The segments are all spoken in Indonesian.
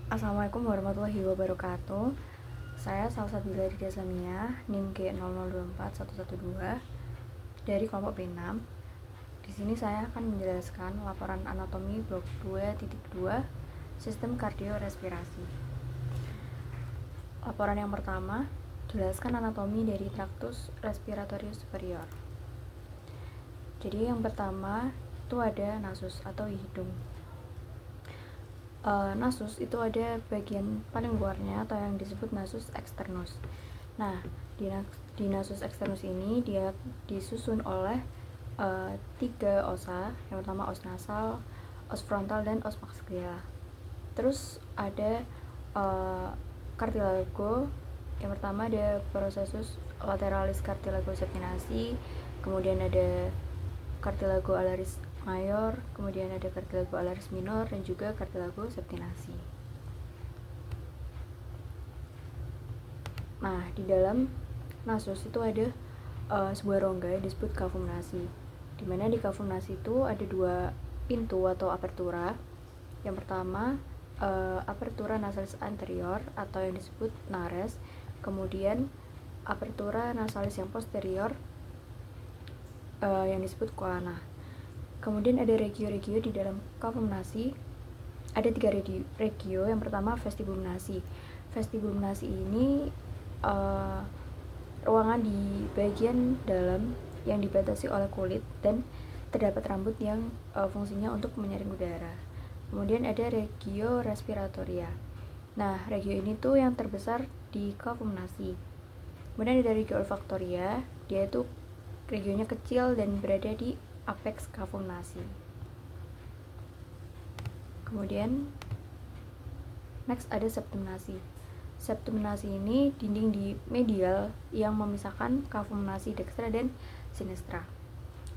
Assalamualaikum warahmatullahi wabarakatuh. Saya Salsabila Dida Samia, NIM G0024112 dari kelompok B6. Di sini saya akan menjelaskan laporan anatomi blok 2.2 sistem kardiorespirasi. Laporan yang pertama, jelaskan anatomi dari traktus respiratorius superior. Jadi yang pertama itu ada nasus atau hidung. Nasus itu ada bagian paling luarnya atau yang disebut nasus externus. Nah, di nasus externus ini dia disusun oleh 3 osa. Yang pertama os nasal, os frontal, dan os maxilla. Terus ada cartilago. Yang pertama ada processus lateralis cartilago septinasi, kemudian ada cartilago alaris mayor, kemudian ada cartilago alaris minor, dan juga cartilago septinasi. Nah, di dalam nasus itu ada sebuah rongga yang disebut cavum nasi, dimana di cavum nasi itu ada 2 pintu atau apertura. Yang pertama apertura nasalis anterior atau yang disebut nares, kemudian apertura nasalis yang posterior yang disebut colana. Kemudian ada regio-regio di dalam cavum nasi. Ada 3 regio. Yang pertama vestibulum nasi. Vestibulum nasi ini ruangan di bagian dalam yang dibatasi oleh kulit dan terdapat rambut yang fungsinya untuk menyaring udara. Kemudian ada regio respiratoria. Nah, regio ini tuh yang terbesar di cavum nasi. Kemudian ada regio olfaktoria, dia itu regionya kecil dan berada di apex cavum nasi. Kemudian next ada septum nasi. Septum nasi ini dinding di medial yang memisahkan cavum nasi dextra dan sinistra.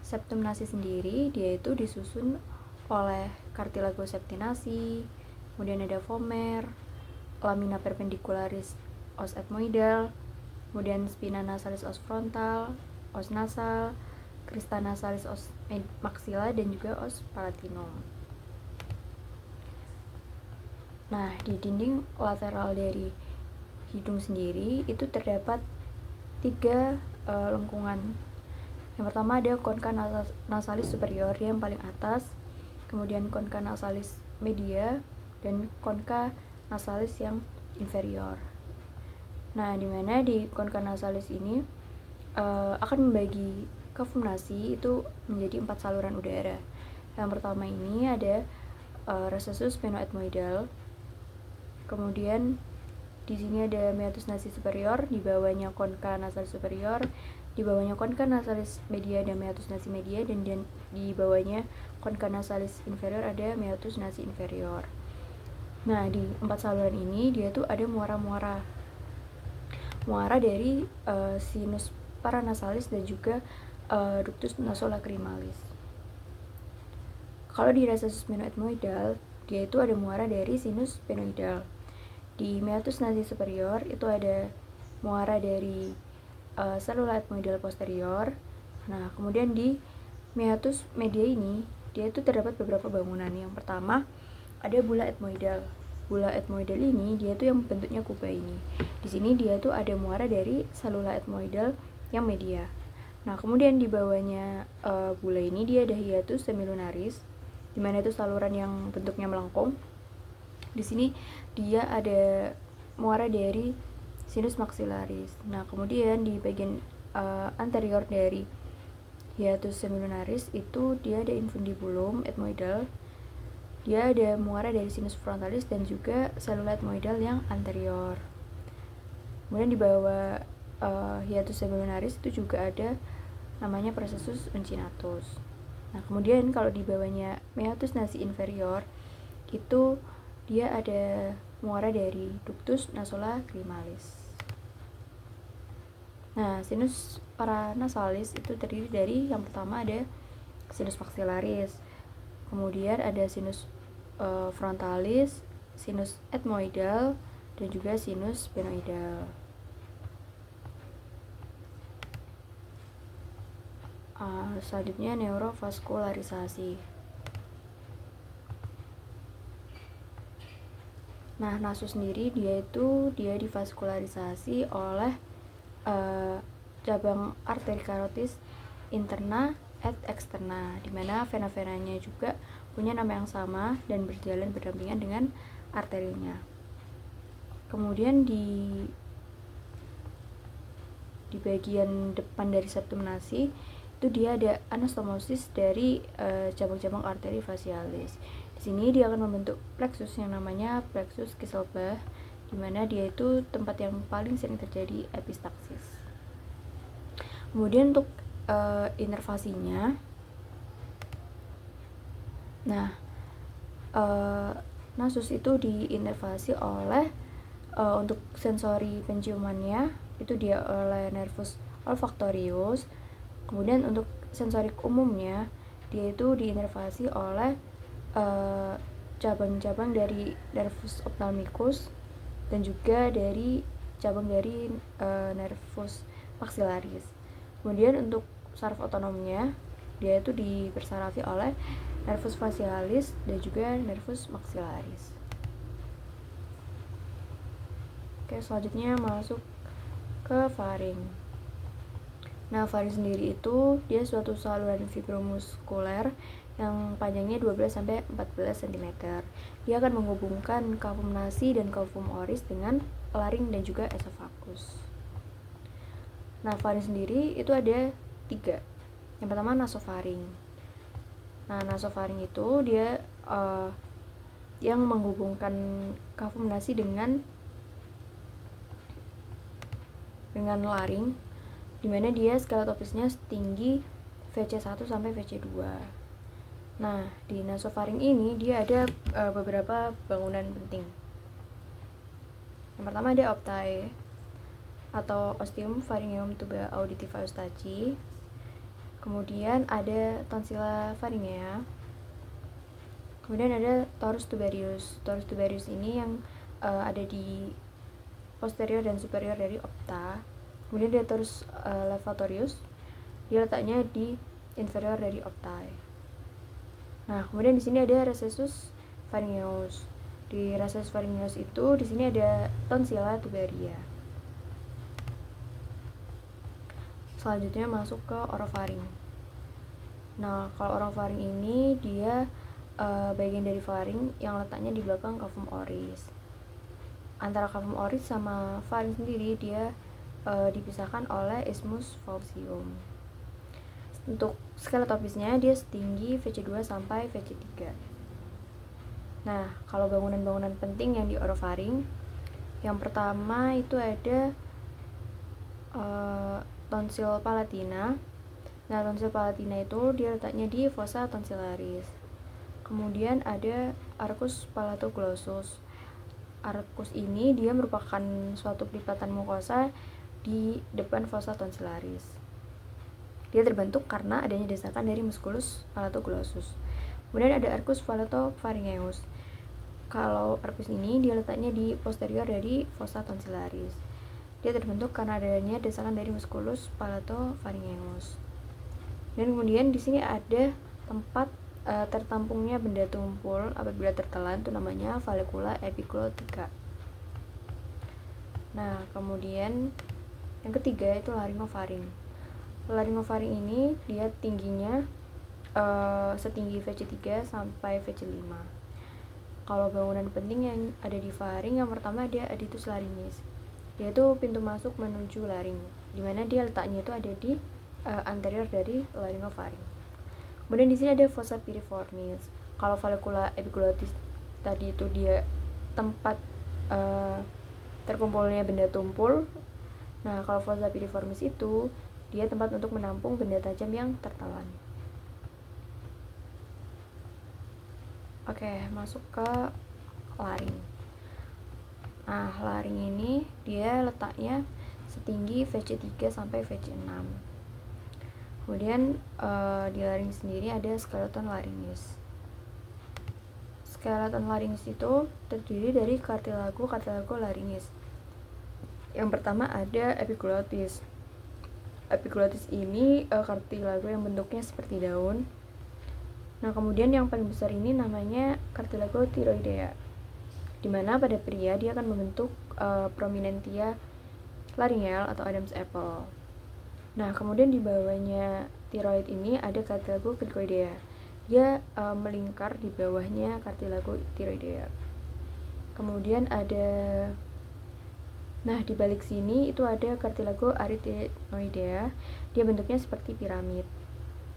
Septum nasi sendiri dia itu disusun oleh cartilago septinasi, kemudian ada vomer, lamina perpendicularis os ethmoidal, kemudian spina nasalis os frontal, os nasal, crista nasalis os maxilla, dan juga os palatinum. Nah, di dinding lateral dari hidung sendiri itu terdapat 3 lengkungan. Yang pertama ada concha nasalis superior yang paling atas, kemudian concha nasalis media, dan concha nasalis yang inferior. Nah, dimana di concha nasalis ini akan membagi cavum nasi itu menjadi 4 saluran udara. Yang pertama ini ada recessus sphenoethmoidal. Kemudian di sini ada meatus nasi superior, di bawahnya concha nasalis superior, di bawahnya concha nasalis media ada meatus nasi media, dan di bawahnya concha nasalis inferior ada meatus nasi inferior. Nah, di 4 saluran ini dia tuh ada muara dari sinus paranasalis dan juga ductus nasolacrimalis. Kalau di recessus sphenoethmoidal dia itu ada muara dari sinus sphenoidal. Di meatus nasi superior itu ada muara dari selula ethmoidal posterior. Nah, kemudian di meatus media ini dia itu terdapat beberapa bangunan. Yang pertama ada bula ethmoidal. Bula ethmoidal ini dia itu yang bentuknya kuba ini. Di sini dia tuh ada muara dari selula ethmoidal yang media. Nah, kemudian di bawahnya bula ini dia ada hiatus semilunaris, di mana itu saluran yang bentuknya melengkung. Di sini dia ada muara dari sinus maxillaris. Nah, kemudian di bagian anterior dari hiatus semilunaris itu dia ada infundibulum ethmoidal. Dia ada muara dari sinus frontalis dan juga selula ethmoidal yang anterior. Kemudian di bawah hiatus semilunaris itu juga ada namanya processus uncinatus. Nah, kemudian kalau di bawahnya meatus nasi inferior itu dia ada muara dari ductus nasolacrimalis. Nah, sinus paranasalis itu terdiri dari yang pertama ada sinus maxillaris, kemudian ada sinus frontalis, sinus ethmoidal, dan juga sinus sphenoidal. Selanjutnya neurovaskularisasi. Nah, nasu sendiri dia divaskularisasi oleh cabang arteri karotis interna et externa, di mana vena-venanya juga punya nama yang sama dan berjalan berdampingan dengan arterinya. Kemudian di bagian depan dari septum nasi itu dia ada anastomosis dari cabang-cabang arteri facialis. Di sini dia akan membentuk plexus yang namanya plexus Kieselbach, di mana dia itu tempat yang paling sering terjadi epistaxis. Kemudian untuk inervasinya, nah nasus itu diinervasi oleh untuk sensori penciumannya itu dia oleh nervus olfactorius. Kemudian untuk sensorik umumnya dia itu diinervasi oleh cabang-cabang dari nervus ophthalmicus dan juga dari cabang dari nervus maxillaris. Kemudian untuk saraf otonomnya dia itu dipersarafi oleh nervus facialis dan juga nervus maxillaris. Oke, selanjutnya masuk ke faring. Nah, faring sendiri itu dia suatu saluran fibromuskuler yang panjangnya 12-14 cm. Dia akan menghubungkan kavum nasi dan kavum oris dengan laring dan juga esofagus. Nah, faring sendiri itu ada 3. Yang pertama nasofaring. Nah, nasofaring itu dia yang menghubungkan kavum nasi dengan laring, dimana dia skeletopisnya setinggi VC1 sampai VC2. Nah, di nasofaring ini dia ada beberapa bangunan penting. Yang pertama ada optae atau ostium pharyngeum tuba auditiva eustachi. Kemudian ada tonsilla pharyngea. Kemudian ada torus tubarius. Torus tubarius ini yang ada di posterior dan superior dari opta. Kemudian dia torus levatorius. Dia letaknya di inferior dari optae. Nah, kemudian di sini ada recessus pharyngeus. Di recessus pharyngeus itu di sini ada tonsilla tubaria. Selanjutnya masuk ke orofaring. Nah, kalau orofaring ini dia bagian dari faring yang letaknya di belakang kavum oris. Antara kavum oris sama faring sendiri dia dipisahkan oleh isthmus faucium. Untuk skeletopisnya dia setinggi VC2 sampai VC3. Nah, kalau bangunan-bangunan penting yang di orofaring, yang pertama itu ada tonsil palatina. Nah, tonsil palatina itu dia letaknya di fossa tonsillaris. Kemudian ada arcus palatoglossus. Arcus ini dia merupakan suatu pelipatan mukosa di depan fossa tonsillaris. Dia terbentuk karena adanya desakan dari musculus palatoglossus. Kemudian ada arcus palatopharyngeus. Kalau arcus ini dia letaknya di posterior dari fossa tonsillaris. Dia terbentuk karena adanya desakan dari musculus palatopharyngeus. Dan kemudian di sini ada tempat tertampungnya benda tumpul apabila tertelan, itu namanya valicula epiglotica. Nah, kemudian yang ketiga itu laryngofaring. Laryngofaring ini dia tingginya setinggi VC3 sampai VC5. Kalau bangunan penting yang ada di faring, yang pertama dia aditus laringis. Dia itu pintu masuk menuju laring, dimana dia letaknya itu ada di anterior dari laryngofaring. Kemudian di sini ada fossa piriformis. Kalau valicula epiglotis tadi itu dia tempat terkumpulnya benda tumpul. Nah, kalau fossa piriformis itu dia tempat untuk menampung benda tajam yang tertelan. Oke, masuk ke laring. Nah, laring ini dia letaknya setinggi VC3 sampai VC6. Kemudian di laring sendiri ada skeleton laringis. Skeleton laringis itu terdiri dari cartilago laringis. Yang pertama ada epiglottis. Epiglottis ini cartilago yang bentuknya seperti daun. Nah, kemudian yang paling besar ini namanya cartilago thyroidea. dimana pada pria dia akan membentuk prominentia laryngeal atau Adam's apple. Nah, kemudian di bawahnya tiroid ini ada cartilago cricoidea. Dia melingkar di bawahnya cartilago tiroidea. Kemudian ada, nah di balik sini itu ada cartilago arytenoidea. Dia bentuknya seperti piramid.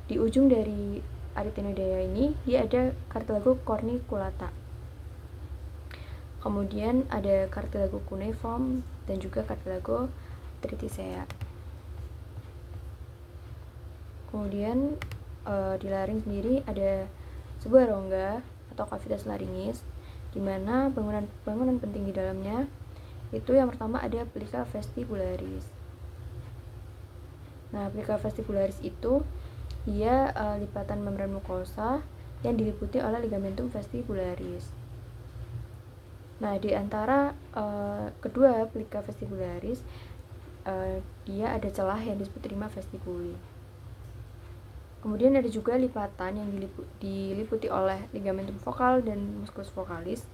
Di ujung dari arytenoidea ini dia ada cartilago corniculata. Kemudian ada cartilago cuneiform dan juga cartilago triticea. Kemudian di laring sendiri ada sebuah rongga atau cavitas laringis, di mana bangunan penting di dalamnya itu yang pertama ada plica vestibularis. Nah, plica vestibularis itu dia lipatan membran mukosa yang diliputi oleh ligamentum vestibularis. Nah, di antara kedua plica vestibularis dia ada celah yang disebut rima vestibuli. Kemudian ada juga lipatan yang diliputi oleh ligamentum vokal dan musculus vocalis,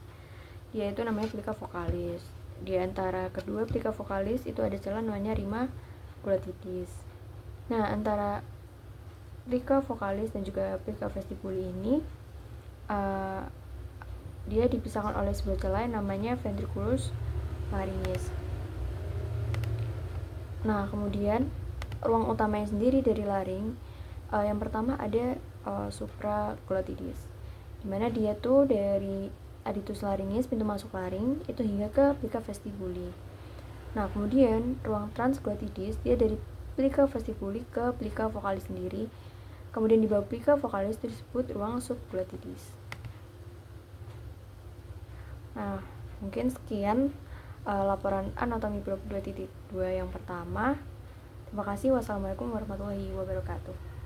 yaitu namanya plica vocalis. Di antara kedua plica vocalis itu ada celah namanya rima glottis. Nah, antara plica vocalis dan juga plica vestibuli ini dia dipisahkan oleh sebuah celah yang namanya ventriculus laryngis. Nah, kemudian ruang utamanya sendiri dari laring, yang pertama ada supraglottis, dimana dia tuh dari aditus laryngis, pintu masuk laring, itu hingga ke plica vestibuli. Nah, kemudian ruang transglottis dia dari plica vestibuli ke plica vocalis sendiri. Kemudian di bawah plica vocalis itu disebut ruang subglottis. Nah, mungkin sekian laporan anatomi blok 2.2 yang pertama. Terima kasih. Wassalamualaikum warahmatullahi wabarakatuh.